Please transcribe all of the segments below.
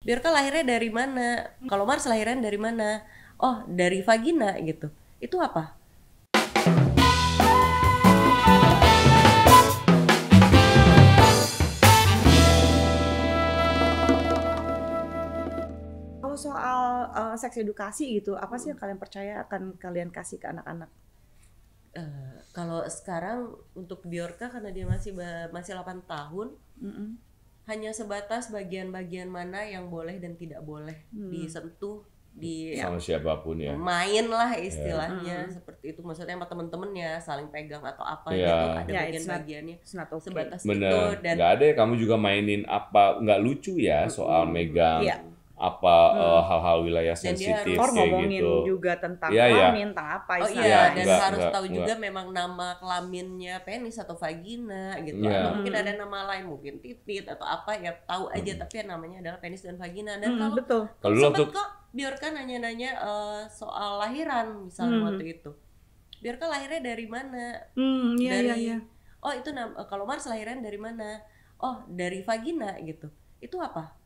Biorka lahirnya dari mana? Kalau Mars lahirnya dari mana? Oh, dari vagina gitu. Itu apa? Kalau soal seks edukasi gitu, apa sih yang kalian percaya akan kalian kasih ke anak-anak? Kalau sekarang untuk Biorka karena dia masih 8 tahun, hanya sebatas bagian-bagian mana yang boleh dan tidak boleh disentuh, sama siapapun ya. main lah istilahnya seperti itu. Maksudnya sama temen-temennya saling pegang atau apa gitu, ada bagian-bagiannya okay. sebatas Bener. itu. Dan nggak ada ya kamu juga mainin apa nggak lucu ya soal megang apa hal-hal wilayah Dan dia sensitif harus kayak ngomongin gitu. juga tentang Iya, iya. kelamin, tentang apa oh istilahnya. iya, dan Enggak, harus tahu enggak. juga memang nama kelaminnya penis atau vagina gitu. Iya. Atau mungkin ada nama lain, mungkin titit atau apa ya, tahu aja tapi yang namanya adalah penis dan vagina. Dan kalau Betul. Kalau dulu sempet waktu kok Biorka nanya-nanya soal lahiran misalnya waktu itu. Biorka lahirnya dari mana? Iya. Oh itu kalau Mars lahiran dari mana? Oh dari vagina gitu. Itu apa?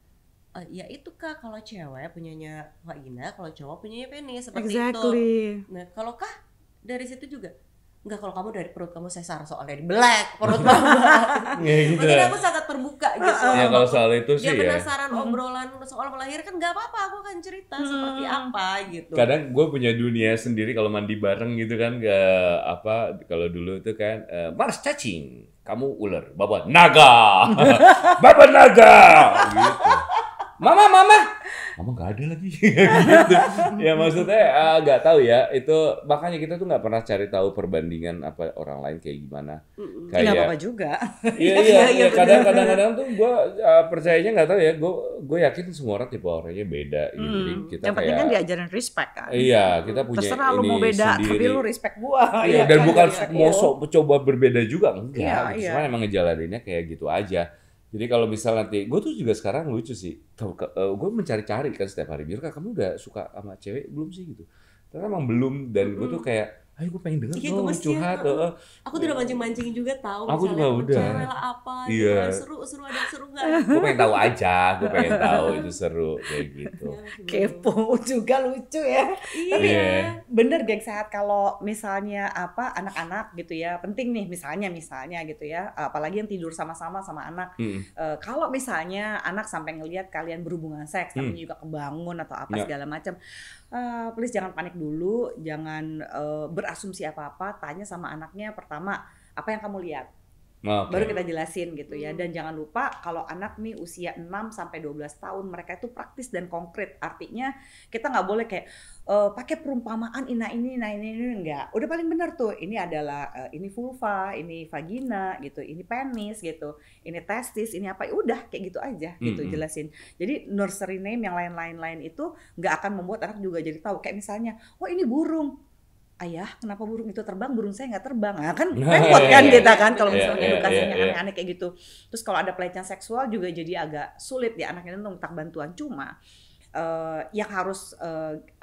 Ya itu Kak, kalau cewek punyanya vagina, kalau cowok punyanya penis, seperti itu. Nah kalau Kak dari situ juga? Enggak, kalau kamu dari perut kamu sesar, soalnya di black perut kamu. gitu. Maksudnya aku sangat terbuka gitu. Ya kalau soal itu Dia sih ya. penasaran obrolan soal melahirkan, nggak apa-apa, aku akan cerita seperti apa gitu. Kadang gue punya dunia sendiri kalau mandi bareng gitu kan ke apa kalau dulu itu kan Mars cacing, kamu ular, Baba naga. Baba naga gitu. Mama nggak ada lagi gitu. Ya maksudnya nggak tahu ya, itu makanya kita tuh nggak pernah cari tahu perbandingan apa orang lain kayak gimana. Nggak apa-apa juga. Iya, kadang-kadang tuh gue percayanya nggak tahu ya, gue yakin semua orang tipe orangnya beda gitu. Jadi kita Yang penting kan diajarin respect kan. Iya, kita punya Terserah lu ini mau beda, sendiri. tapi lu respect gua. Iya, dan bukan mau sok coba berbeda juga enggak. Iya, Gitu. iya. Cuma emang ngejalaninnya kayak gitu aja. Jadi kalau misal nanti, gue tuh juga sekarang lucu sih. Gue mencari-cari kan setiap hari. Biorka kamu udah suka sama cewek belum sih gitu? Ternyata emang belum. Dan gue tuh kayak, ayo gue pengen denger Iya, dong gemes curhat. ya. Aku tuh udah mancing-mancing juga tahu. Aku juga misalnya udah. cewek lah apa, Iya. gitu. Seru, ada seru nggak? Gue pengen tahu aja. Gue pengen tahu itu seru kayak gitu. Kepo juga lucu ya. Tapi Iya. bener geng sehat kalau misalnya apa anak-anak gitu ya, penting nih misalnya gitu ya, apalagi yang tidur sama-sama sama anak. Kalau misalnya anak sampai ngelihat kalian berhubungan seks tapi juga kebangun atau apa segala macam, please jangan panik dulu, jangan berasumsi apa-apa, tanya sama anaknya pertama apa yang kamu lihat. Okay. Baru kita jelasin gitu ya. Dan jangan lupa kalau anak nih usia 6 sampai 12 tahun mereka itu praktis dan konkret. Artinya kita nggak boleh kayak pakai perumpamaan ini enggak. Udah paling benar tuh. Ini adalah ini vulva, ini vagina gitu, ini penis gitu, ini testis, ini apa. Udah kayak gitu aja gitu jelasin. Jadi nursery name yang lain-lain itu nggak akan membuat anak juga jadi tahu. Kayak misalnya, oh ini burung. Ayah, kenapa burung itu terbang, burung saya nggak terbang? Nah, kan repot kan kita kan kalau misalnya edukasinya aneh-aneh kayak gitu. Terus kalau ada pelecehan seksual juga jadi agak sulit ya anaknya untuk minta bantuan. Cuma yang harus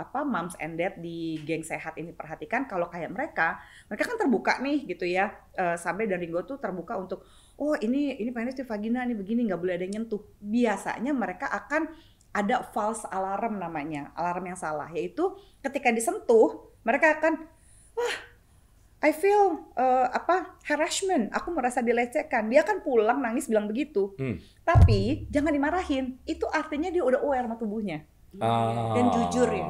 moms and dad di geng sehat ini perhatikan kalau kayak mereka kan terbuka nih gitu ya, sampai dan Ringo tuh terbuka untuk oh ini penis di vagina, ini begini nggak boleh ada yang nyentuh. Biasanya mereka akan ada false alarm namanya, alarm yang salah, yaitu ketika disentuh mereka akan I feel harassment, aku merasa dilecehkan. Dia kan pulang nangis bilang begitu. Tapi jangan dimarahin. Itu artinya dia udah aware sama tubuhnya. Dan jujur ya.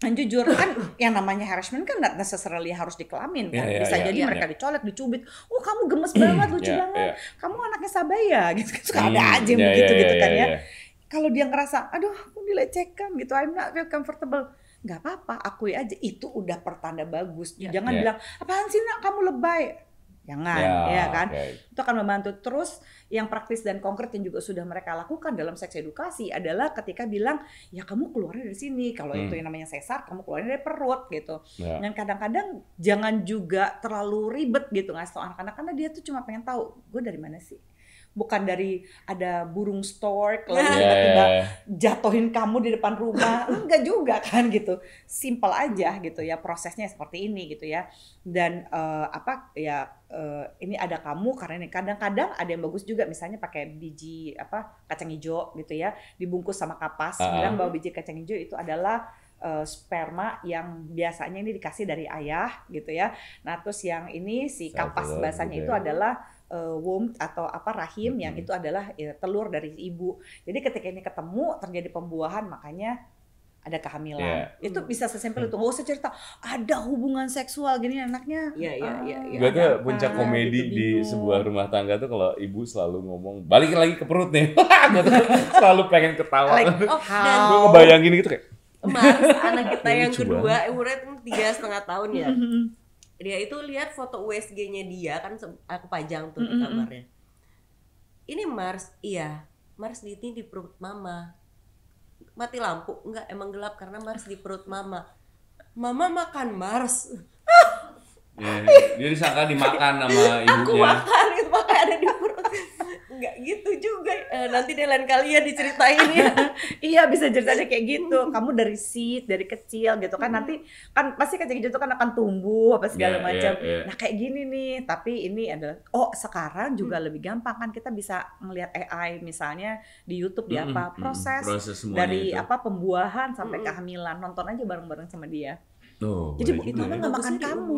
Dan jujur kan yang namanya harassment kan not necessarily harus di kelamin kan. Bisa jadi mereka dicolek, dicubit. Oh, kamu gemes banget, lucu banget. Kamu anaknya Sabaya gitu. Suka ada aja yang begitu gitu kan ya. Kalau dia ngerasa, aduh aku dilecehkan gitu, I'm not feel comfortable. Nggak apa-apa, akui aja, itu udah pertanda bagus. Jangan bilang, apaan sih nak kamu lebay? Jangan, ya kan? Itu akan membantu. Terus yang praktis dan konkret yang juga sudah mereka lakukan dalam seks edukasi adalah ketika bilang, ya kamu keluarnya dari sini. Kalau itu yang namanya sesar, kamu keluarnya dari perut gitu. Dan kadang-kadang jangan juga terlalu ribet gitu ngasih tau anak-anak, karena dia tuh cuma pengen tahu, gue dari mana sih? bukan dari ada burung stork lalu tiba-tiba jatuhin kamu di depan rumah. Enggak juga kan gitu. Simple aja gitu ya, prosesnya seperti ini gitu ya. Dan ini ada kamu karena ini kadang-kadang ada yang bagus juga, misalnya pakai biji kacang hijau gitu ya, dibungkus sama kapas, bilang bahwa biji kacang hijau itu adalah sperma yang biasanya ini dikasih dari ayah gitu ya. Nah terus yang ini si kapas bahasanya itu adalah womb atau rahim, yang itu adalah telur dari ibu. Jadi ketika ini ketemu terjadi pembuahan, makanya ada kehamilan. Itu bisa sesimpel itu. Nggak usah cerita ada hubungan seksual gini anaknya. Iya. Gue tuh puncak komedi gitu, di sebuah rumah tangga tuh kalau ibu selalu ngomong balikin lagi ke perut nih. Gue tuh selalu pengen ketawa. Gue ngebayangin gitu kayak Mars, anak kita yang kedua umurnya 3,5 tahun ya. Dia itu lihat foto USG-nya dia kan, aku pajang tuh di kamarnya. Ini Mars, iya. Mars ini di perut mama. Mati lampu, enggak, emang gelap karena Mars di perut mama. Mama makan Mars. Dia disangka dimakan sama ibunya. Aku makan, itu makanya ada di perut. Enggak gitu juga. Nanti deh lain kali ya diceritain ya. Iya bisa ceritanya kayak gitu. Kamu dari seed, dari kecil gitu kan, nanti kan pasti kecil gitu kan akan tumbuh apa segala macam. Nah kayak gini nih, tapi ini adalah sekarang juga lebih gampang kan, kita bisa ngelihat AI misalnya di YouTube di proses dari itu. Pembuahan sampai kehamilan, nonton aja bareng-bareng sama dia. Jadi itu nggak makan kamu.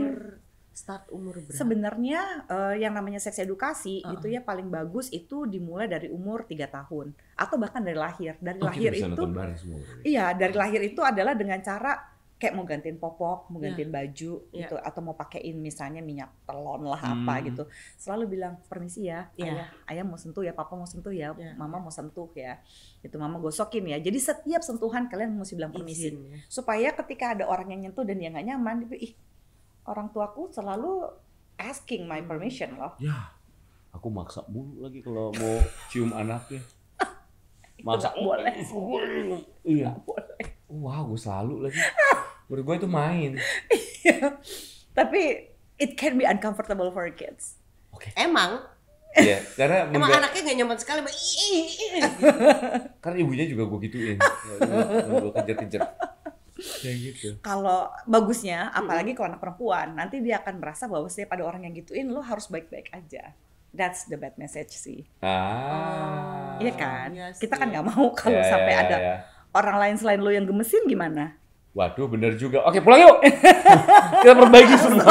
Start umur berapa? Sebenarnya yang namanya seks edukasi itu ya paling bagus itu dimulai dari umur 3 tahun atau bahkan dari lahir. Dari lahir itu iya, dari lahir itu adalah dengan cara kayak mau gantiin popok, mau gantiin baju gitu, atau mau pakein misalnya minyak telon lah apa gitu. Selalu bilang permisi ya, ayah mau sentuh ya, papa mau sentuh ya, mama mau sentuh ya. Itu mama gosokin ya. Jadi setiap sentuhan kalian mesti bilang permisi. Supaya ketika ada orang yang nyentuh dan dia nggak nyaman, dia orang tuaku selalu asking my permission loh. Ya, aku maksa mulu lagi kalau mau cium anaknya. Maksa boleh. Iya. Boleh. Wah, gue selalu lagi. Menurut gue itu main. Iya. Tapi it can be uncomfortable for kids. Emang? Iya, karena emang anaknya nggak nyaman sekali. Karena ibunya juga gue gituin. Gue kejar-kejar. Kayak gitu. Kalau bagusnya, apalagi kalau anak perempuan, nanti dia akan merasa bahwa setiap ada orang yang gituin, lo harus baik-baik aja. That's the bad message sih. Iya kan? Yes, kita kan nggak mau kalau sampai ada orang lain selain lo yang gemesin gimana? Waduh, bener juga. Oke, pulang yuk. Kita perbaiki semua.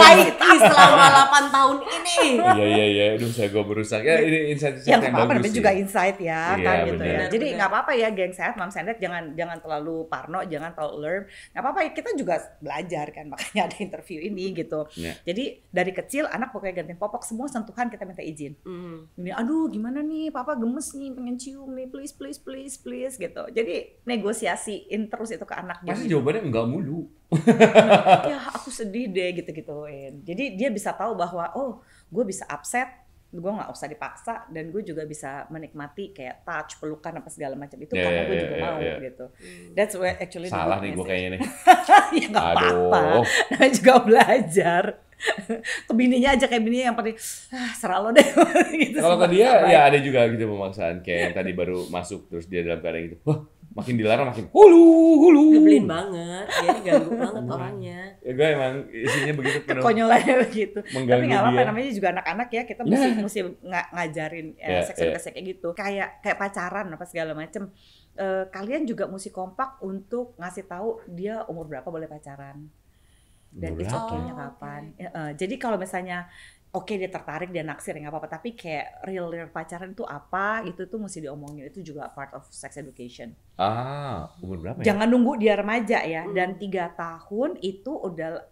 Selama 8 tahun ini. Iya. Aduh, gue berusaha. Ya, ini insight yang bagus. Yang juga insight ya, kan gitu ya. Jadi nggak apa-apa ya, geng sehat, Mam Sendet, jangan terlalu parno, jangan terlalu alert. Nggak apa-apa ya, kita juga belajar kan, makanya ada interview ini gitu. Jadi dari kecil anak pokoknya gantiin popok, semua sentuhan kita minta izin. Ini, aduh gimana nih, papa gemes nih, pengen cium nih, please gitu. Jadi negosiasiin terus itu ke anak. Pasti jawabannya enggak mulu. Ya aku sedih deh gitu-gituin. Jadi dia bisa tahu bahwa gue bisa upset, gue nggak usah dipaksa, dan gue juga bisa menikmati kayak touch, pelukan apa segala macam itu karena gue juga mau gitu. That's where actually salah nih gue kayaknya nih. Ya nggak apa-apa. Nah juga belajar. Ke bininya aja, kayak bininya yang paling serah lo deh. Gitu. Kalau ke dia ya ada juga gitu pemaksaan, kayak yang tadi baru masuk terus dia dalam keadaan gitu. Wah, makin dilarang makin hulu. Nyebelin banget, dia ganggu banget orangnya. Ya gue emang isinya begitu penuh. Kekonyolannya begitu. Tapi nggak apa-apa, namanya juga anak-anak ya, kita mesti ngajarin seks edukasi kayak gitu. Kayak pacaran apa segala macem. Kalian juga mesti kompak untuk ngasih tahu dia umur berapa boleh pacaran. Dan it's okay-nya kapan. Jadi kalau misalnya dia tertarik, dia naksir, nggak apa-apa. Tapi kayak real pacaran itu apa, itu tuh mesti diomongin. Itu juga part of sex education. Umur berapa ya? Jangan nunggu dia remaja ya. Dan 3 tahun itu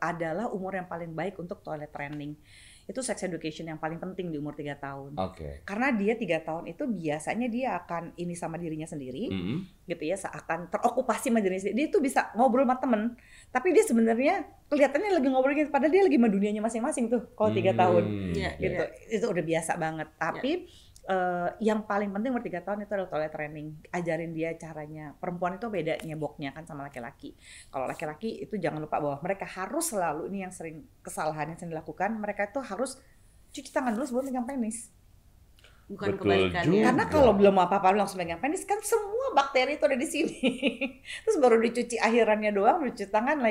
adalah umur yang paling baik untuk toilet training. Itu sex education yang paling penting di umur 3 tahun. Karena dia 3 tahun itu biasanya dia akan ini sama dirinya sendiri, gitu ya, seakan terokupasi sama dirinya sendiri. Dia tuh bisa ngobrol sama temen, tapi dia sebenarnya kelihatannya lagi ngobrol gitu, padahal dia lagi sama dunianya masing-masing tuh kalau 3 tahun. Gitu. Itu udah biasa banget. Tapi yang paling penting umur 3 tahun itu adalah toilet training. Ajarin dia caranya. Perempuan itu beda nyeboknya kan sama laki-laki. Kalau laki-laki itu jangan lupa bahwa mereka harus selalu, ini yang sering kesalahan yang sering dilakukan, mereka itu harus cuci tangan dulu sebelum megang penis. Bukan Betul kebalikannya. juga. Karena kalau belum apa-apa langsung pegang penis kan semua bakteri itu ada di sini. Terus baru dicuci akhirannya doang, cuci tangan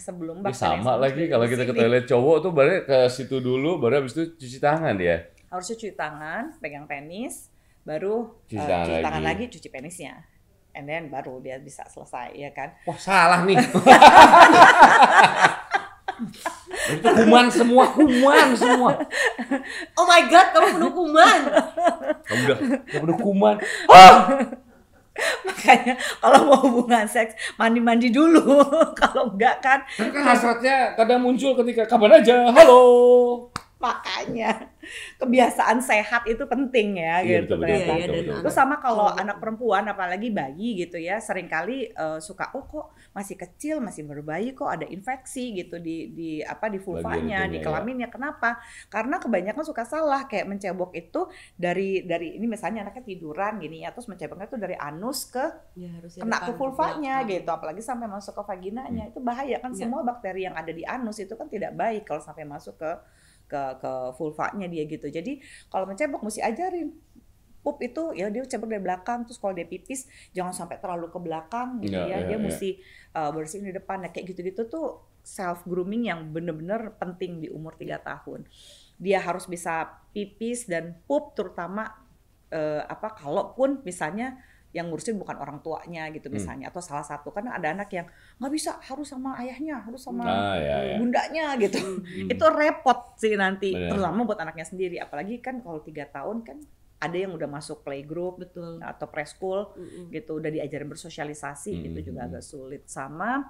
sebelum Ini bakteri. sama lagi kalau kita ke toilet cowok tuh baru ke situ dulu, baru habis itu cuci tangan ya. Harus cuci tangan, pegang penis, baru Cuci cuci tangan tangan lagi. lagi, cuci penisnya. And then baru dia bisa selesai, ya kan? Wah salah nih. Itu kuman semua. Oh my god, kamu penuh kuman. Kamu udah penuh kuman. Makanya kalau mau hubungan seks, mandi-mandi dulu. Kalau enggak kan, Tapi kan hasratnya kadang muncul ketika kapan aja, halo. makanya kebiasaan sehat itu penting ya Iya, gitu betul, ternyata. Iya, dan Itu sama kalau cowok. anak perempuan apalagi bayi gitu ya, seringkali suka kok masih kecil, masih baru bayi kok ada infeksi gitu di vulvanya, Bagian di itunya, kelaminnya. Kenapa? Karena kebanyakan suka salah, kayak mencebok itu dari ini misalnya anaknya tiduran gini ya, terus menceboknya itu dari anus ke Ya, harusnya kena depan ke vulvanya belakang. gitu, apalagi sampai masuk ke vaginanya. Itu bahaya kan, Ya. semua bakteri yang ada di anus itu kan tidak baik kalau sampai masuk ke vulvanya dia gitu. Jadi kalau mencebok mesti ajarin. Pup itu ya dia cebok dari belakang, terus kalau dia pipis jangan sampai terlalu ke belakang gitu Ya, dia ya. mesti bersihin di depan. Nah, kayak gitu-gitu tuh self grooming yang bener-bener penting di umur 3 tahun. Dia harus bisa pipis dan pup, terutama kalaupun misalnya yang ngurusin bukan orang tuanya gitu misalnya, atau salah satu, karena ada anak yang nggak bisa, harus sama ayahnya, harus sama Ya. bundanya gitu. Hmm. Itu repot sih nanti, Bener. terutama buat anaknya sendiri. Apalagi kan kalau 3 tahun kan ada yang udah masuk playgroup Betul. atau preschool gitu, udah diajarin bersosialisasi, itu juga agak sulit. Sama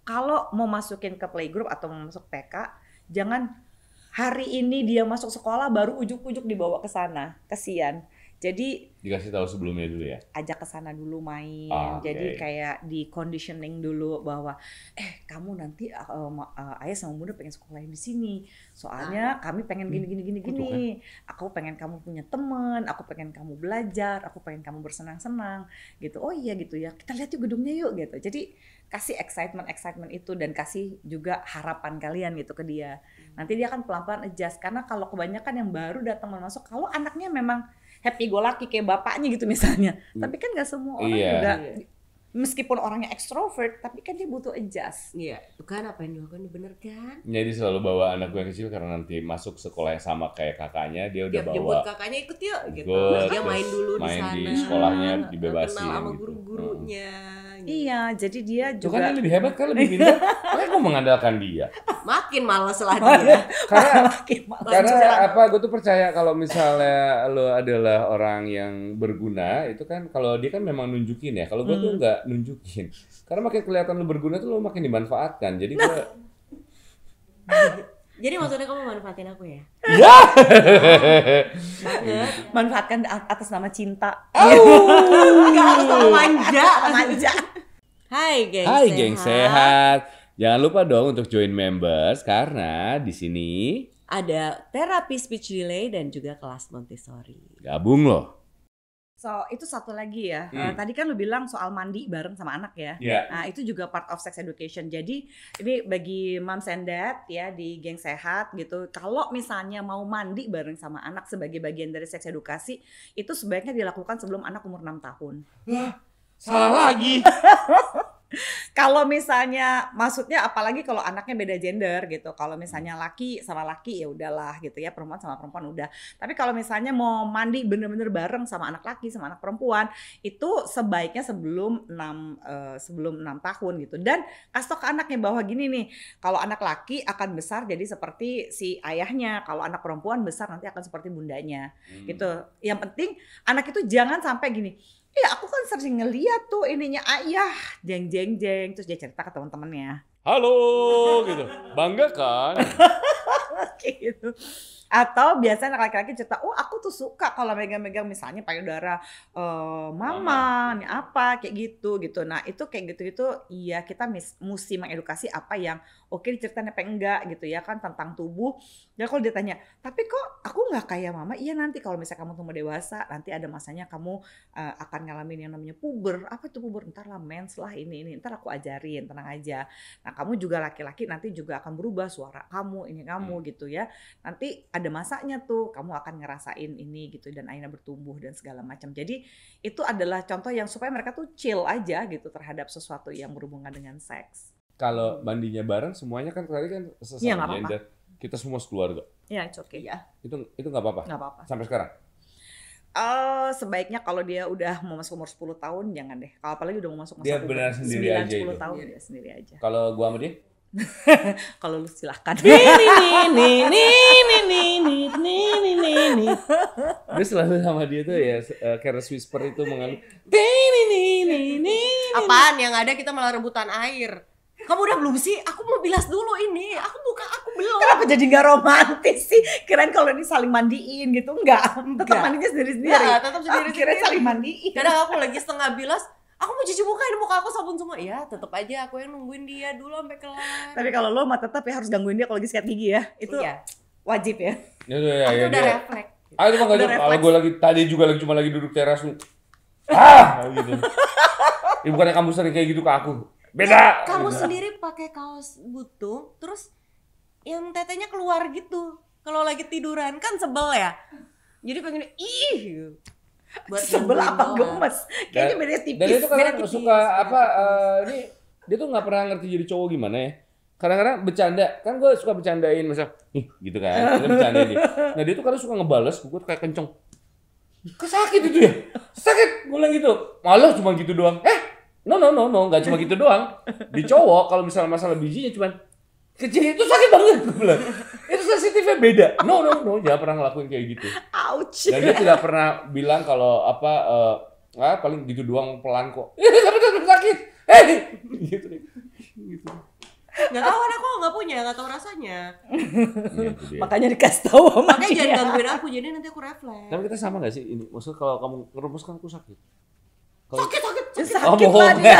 kalau mau masukin ke playgroup atau mau masuk TK, jangan hari ini dia masuk sekolah baru ujuk-ujuk dibawa ke sana, kesian. Jadi Dikasih tahu sebelumnya dulu ya. ajak ke sana dulu main. Oke. Jadi kayak di conditioning dulu bahwa kamu nanti ayah sama bunda pengen sekolah di sini. Soalnya kami pengen gini. Aku pengen kamu punya teman, aku pengen kamu belajar, aku pengen kamu bersenang-senang gitu. Oh iya gitu ya. Kita lihat yuk gedungnya yuk gitu. Jadi kasih excitement itu dan kasih juga harapan kalian gitu ke dia. Nanti dia akan pelan-pelan adjust, karena kalau kebanyakan yang baru datang masuk, kalau anaknya memang happy go lucky kayak bapaknya gitu misalnya. Tapi kan nggak semua orang Iya. juga, meskipun orangnya extrovert, tapi kan dia butuh adjust. Iya, itu kan apa yang dilakukan bener kan? Jadi selalu bawa anakku yang kecil karena nanti masuk sekolah yang sama kayak kakaknya, dia udah Dia bawa jemput kakaknya ikut yuk gitu. ikut, Dia main dulu di main sana. di sekolahnya, dibebasin Kenal sama gitu. guru-gurunya. gitu. Iya, jadi dia Itu kan juga dia lebih hebat kan, lebih pintar. Makanya gue mengandalkan dia. Makin malas lah dia. Karena makin malas Karena jalan. apa, gue tuh percaya kalau misalnya lo adalah orang yang berguna, itu kan kalau dia kan memang nunjukin ya. Kalau gue tuh nggak nunjukin. Karena makin kelihatan lo berguna tuh lo makin dimanfaatkan. Jadi gue, Jadi maksudnya kamu manfaatin aku ya? ya, Banget. Manfaatkan atas nama cinta. Enggak harus sama manja. Manja. Hai geng Hai geng sehat. Jangan lupa dong untuk join members karena di sini Ada terapi speech delay dan juga kelas Montessori. gabung loh. So, itu satu lagi ya. Tadi kan lu bilang soal mandi bareng sama anak ya. Iya. Nah, itu juga part of sex education. Jadi, ini bagi moms and dad ya di geng sehat gitu. Kalau misalnya mau mandi bareng sama anak sebagai bagian dari seks edukasi, itu sebaiknya dilakukan sebelum anak umur 6 tahun. Salah lagi. Kalau misalnya maksudnya apalagi kalau anaknya beda gender gitu. Kalau misalnya laki sama laki ya udahlah gitu ya, perempuan sama perempuan udah. Tapi kalau misalnya mau mandi bener-bener bareng sama anak laki sama anak perempuan, itu sebaiknya sebelum 6 tahun gitu. Dan kasih tau ke anaknya bahwa gini nih, kalau anak laki akan besar jadi seperti si ayahnya, kalau anak perempuan besar nanti akan seperti bundanya gitu. Yang penting anak itu jangan sampai gini, iya aku kan sering ngeliat tuh ininya ayah jeng terus dia cerita ke teman-temannya Halo gitu. Bangga kan? gitu. Atau biasanya anak laki-laki cerita, oh aku tuh suka kalau megang-megang misalnya payudara mama, nih apa kayak gitu. Nah itu kayak gitu-gitu, iya kita mesti mengedukasi apa yang oke diceritain apa enggak gitu ya kan tentang tubuh. Dan kalau dia tanya, tapi kok aku nggak kayak mama? Iya nanti kalau misalnya kamu tumbuh dewasa, nanti ada masanya kamu akan ngalamin yang namanya puber. Apa itu puber? Ntar lah mens lah ini, ntar aku ajarin, tenang aja. Nah kamu juga laki-laki nanti juga akan berubah suara kamu, ini kamu gitu ya. Nanti ada masanya tuh kamu akan ngerasain ini gitu dan akhirnya bertumbuh dan segala macam. Jadi itu adalah contoh yang supaya mereka tuh chill aja gitu terhadap sesuatu yang berhubungan dengan seks. Kalau mandinya bareng semuanya kan tadi kan sesama gender. Kita semua sekeluarga. Ya, it's okay. Ya. Itu nggak apa-apa. Nggak apa-apa. Sampai sekarang. Sebaiknya kalau dia udah mau masuk umur 10 tahun jangan deh. Kalau apalagi udah mau masuk masa dia benar sendiri 9, aja 10 itu. tahun dia sendiri aja. Kalau gua sama dia? Kalau lu silahkan. Gue selalu sama dia tuh ya Careless Whisper itu mengalami. Apaan yang ada kita malah rebutan air. Kamu udah belum sih? Aku mau bilas dulu ini. Aku belum. Kenapa jadi nggak romantis sih? Kirain kalau ini saling mandiin gitu. Enggak. Tetap mandinya sendiri-sendiri. Enggak, tetap sendiri-sendiri. Kirain saling mandiin. Kadang aku lagi setengah bilas, aku mau cuci muka, ini muka aku sabun semua. Ya tetap aja aku yang nungguin dia dulu sampai kelar. Tapi kalau lo mah tetap ya harus gangguin dia kalau lagi sikat gigi ya. Itu wajib ya. Ya, itu udah refleks. Itu mah nggak kalau gue lagi cuma lagi duduk teras nih. Gitu. Ya, bukannya kamu sering kayak gitu ke aku. Beda. Kamu sendiri pakai kaos butung, terus yang tetenya keluar gitu. Kalau lagi tiduran kan sebel ya. Jadi pengen buat sebel apa gemes. Kayaknya beda tipis. Dan itu kan suka apa ini dia tuh nggak pernah ngerti jadi cowok gimana ya. Kadang-kadang bercanda, kan gue suka bercandain misal, gitu kan, kita bercandain dia. Nah dia tuh kadang suka ngebales, gue kayak kenceng. Sakit itu ya? Sakit, gue bilang gitu. Malah cuma gitu doang. No, nggak cuma gitu doang. Di cowok kalau misalnya masalah bijinya cuman kecil itu sakit banget, gue bilang. Itu sensitifnya beda. No, jangan pernah ngelakuin kayak gitu. Ouch. Dan dia tidak pernah bilang kalau paling gitu doang pelan kok. Tapi sakit. Gitu. Nggak tahu kan aku nggak punya, nggak tahu rasanya. Makanya dikasih tahu sama makanya jangan gangguin aku, jadi nanti aku refleks. Tapi kita sama nggak sih ini? Maksudnya kalau kamu ngerumus kan aku sakit. Sakit. Sakit lah dia.